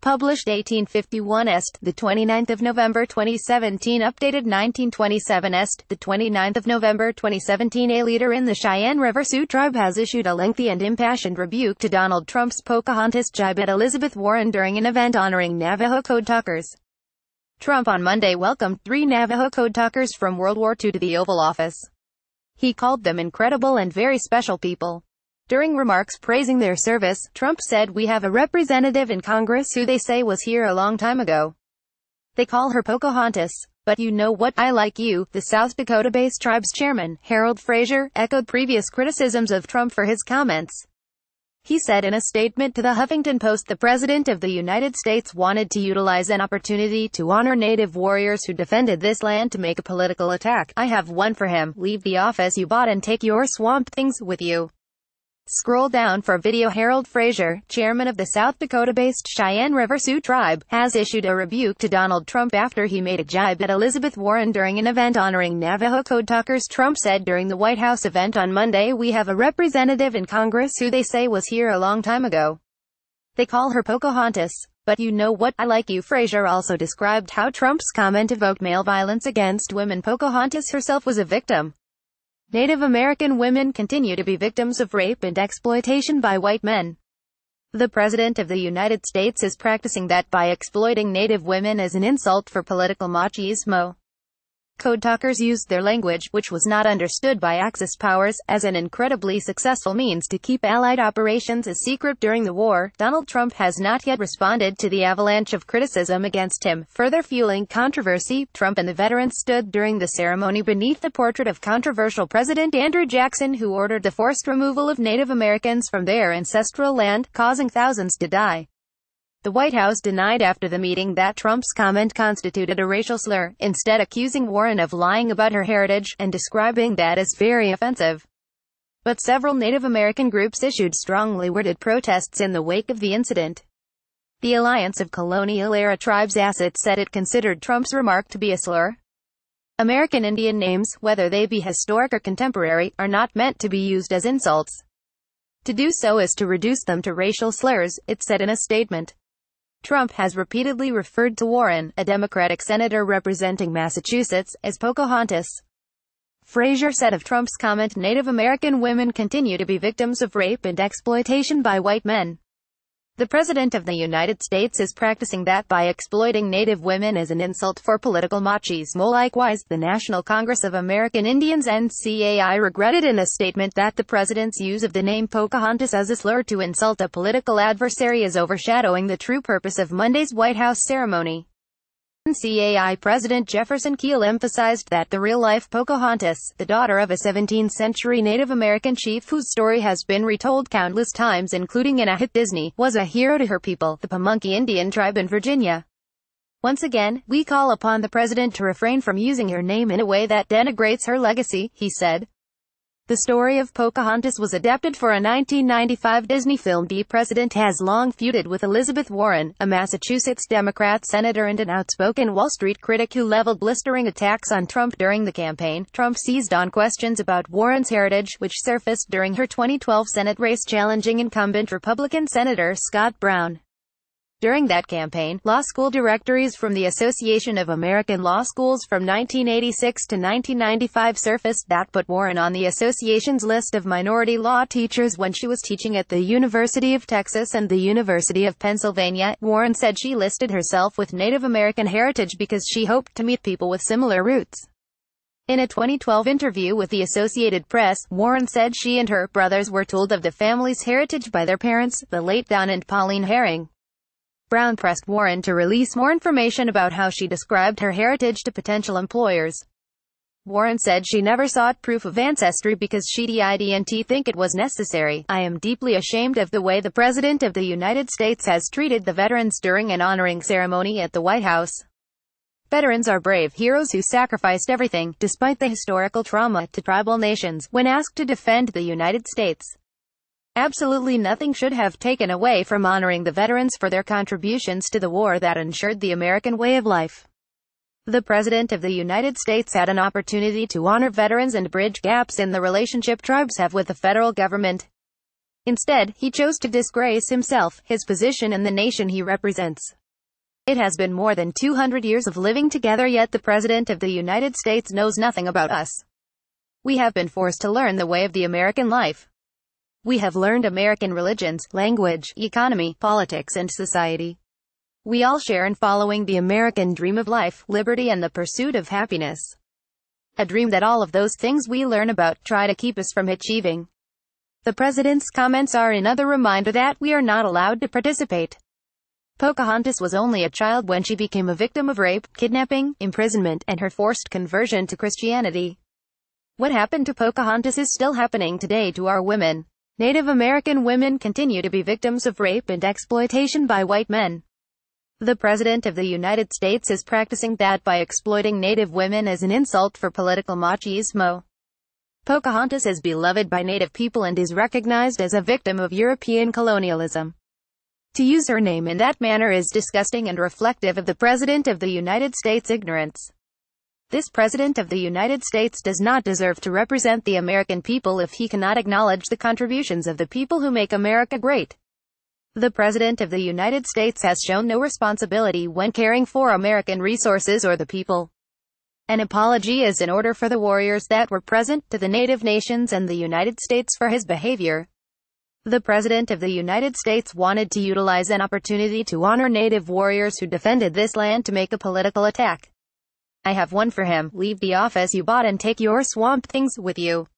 Published 1851 Est, the 29th of November 2017. Updated 1927 Est, the 29th of November 2017. A leader in the Cheyenne River Sioux Tribe has issued a lengthy and impassioned rebuke to Donald Trump's Pocahontas jibe at Elizabeth Warren during an event honoring Navajo Code Talkers. Trump on Monday welcomed 3 Navajo Code Talkers from World War II to the Oval Office. He called them incredible and very special people. During remarks praising their service, Trump said, "We have a representative in Congress who they say was here a long time ago. They call her Pocahontas. But you know what, I like you." The South Dakota-based tribe's chairman, Harold Frazier, echoed previous criticisms of Trump for his comments. He said in a statement to the Huffington Post, "The President of the United States wanted to utilize an opportunity to honor Native warriors who defended this land to make a political attack. I have one for him: leave the office you bought and take your swamp things with you." Scroll down for video. Harold Frazier, chairman of the South Dakota-based Cheyenne River Sioux Tribe, has issued a rebuke to Donald Trump after he made a jibe at Elizabeth Warren during an event honoring Navajo Code Talkers. Trump said during the White House event on Monday, "We have a representative in Congress who they say was here a long time ago. They call her Pocahontas. But you know what, I like you." Frazier also described how Trump's comment evoked male violence against women. Pocahontas herself was a victim. Native American women continue to be victims of rape and exploitation by white men. The President of the United States is practicing that by exploiting Native women as an insult for political machismo. Code Talkers used their language, which was not understood by Axis powers, as an incredibly successful means to keep Allied operations a secret during the war. Donald Trump has not yet responded to the avalanche of criticism against him, further fueling controversy. Trump and the veterans stood during the ceremony beneath the portrait of controversial President Andrew Jackson, who ordered the forced removal of Native Americans from their ancestral land, causing thousands to die. The White House denied after the meeting that Trump's comment constituted a racial slur, instead accusing Warren of lying about her heritage, and describing that as very offensive. But several Native American groups issued strongly worded protests in the wake of the incident. The Alliance of Colonial-Era Tribes ASIT said it considered Trump's remark to be a slur. American Indian names, whether they be historic or contemporary, are not meant to be used as insults. To do so is to reduce them to racial slurs, it said in a statement. Trump has repeatedly referred to Warren, a Democratic senator representing Massachusetts, as Pocahontas. Frazier said of Trump's comment, "Native American women continue to be victims of rape and exploitation by white men. The President of the United States is practicing that by exploiting Native women as an insult for political machismo." Likewise, the National Congress of American Indians (NCAI) regretted in a statement that the President's use of the name Pocahontas as a slur to insult a political adversary is overshadowing the true purpose of Monday's White House ceremony. NCAI President Jefferson Keel emphasized that the real-life Pocahontas, the daughter of a 17th-century Native American chief whose story has been retold countless times including in a hit Disney, was a hero to her people, the Pamunkey Indian tribe in Virginia. "Once again, we call upon the President to refrain from using her name in a way that denigrates her legacy," he said. The story of Pocahontas was adapted for a 1995 Disney film. The President has long feuded with Elizabeth Warren, a Massachusetts Democrat senator and an outspoken Wall Street critic who leveled blistering attacks on Trump during the campaign. Trump seized on questions about Warren's heritage, which surfaced during her 2012 Senate race challenging incumbent Republican Senator Scott Brown. During that campaign, law school directories from the Association of American Law Schools from 1986 to 1995 surfaced that put Warren on the association's list of minority law teachers when she was teaching at the University of Texas and the University of Pennsylvania. Warren said she listed herself with Native American heritage because she hoped to meet people with similar roots. In a 2012 interview with the Associated Press, Warren said she and her brothers were told of the family's heritage by their parents, the late Don and Pauline Herring. Brown pressed Warren to release more information about how she described her heritage to potential employers. Warren said she never sought proof of ancestry because she didn't think it was necessary. "I am deeply ashamed of the way the President of the United States has treated the veterans during an honoring ceremony at the White House. Veterans are brave heroes who sacrificed everything, despite the historical trauma, to tribal nations, when asked to defend the United States. Absolutely nothing should have taken away from honoring the veterans for their contributions to the war that ensured the American way of life. The President of the United States had an opportunity to honor veterans and bridge gaps in the relationship tribes have with the federal government. Instead, he chose to disgrace himself, his position and the nation he represents. It has been more than 200 years of living together, yet the President of the United States knows nothing about us. We have been forced to learn the way of the American life. We have learned American religions, language, economy, politics and society. We all share in following the American dream of life, liberty and the pursuit of happiness. A dream that all of those things we learn about try to keep us from achieving. The President's comments are another reminder that we are not allowed to participate. Pocahontas was only a child when she became a victim of rape, kidnapping, imprisonment, and her forced conversion to Christianity. What happened to Pocahontas is still happening today to our women. Native American women continue to be victims of rape and exploitation by white men. The President of the United States is practicing that by exploiting Native women as an insult for political machismo. Pocahontas is beloved by Native people and is recognized as a victim of European colonialism. To use her name in that manner is disgusting and reflective of the President of the United States' ignorance. This President of the United States does not deserve to represent the American people if he cannot acknowledge the contributions of the people who make America great. The President of the United States has shown no responsibility when caring for American resources or the people. An apology is in order for the warriors that were present, to the Native nations and the United States for his behavior. The President of the United States wanted to utilize an opportunity to honor Native warriors who defended this land to make a political attack. I have one for him: leave the office you bought and take your swamp things with you.